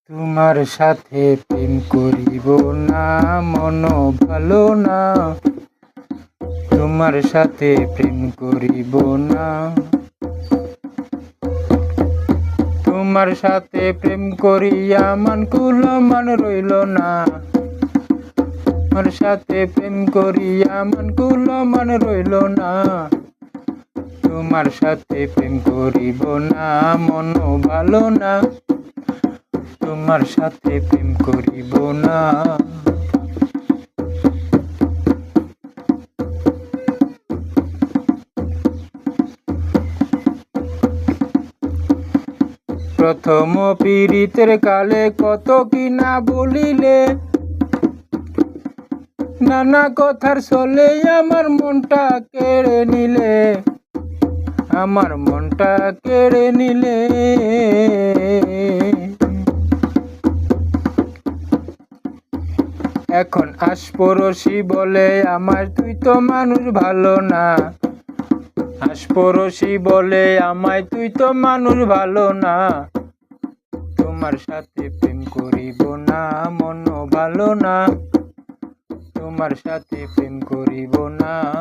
তোমার সাথে প্রেম করিব না, মন ভালো না। তোমার সাথে প্রেম করিব না। তোমার সাথে প্রেম করিয়া মান কুলমান রইল না। তোমার সাথে প্রেম করিয়া মান কুলমান রইল না। তোমার সাথে প্রেম করিব না, মন ভালো না। তোমার সাথে প্রেম করিব না। প্রথম পীড়িতের কালে কত কি না বলিলে, নানা কথার চলে আমার মনটা কেড়ে নিলে, আমার মনটা কেড়ে নিলে। এখন আশপড়শি বলে আমায় তুই তো মানুষ ভালো না। আশপড়শি বলে আমায় তুই তো মানুষ ভালো না। তোমার সাথে প্রেম করিব না, মন ভালো না। তোমার সাথে প্রেম করিব না।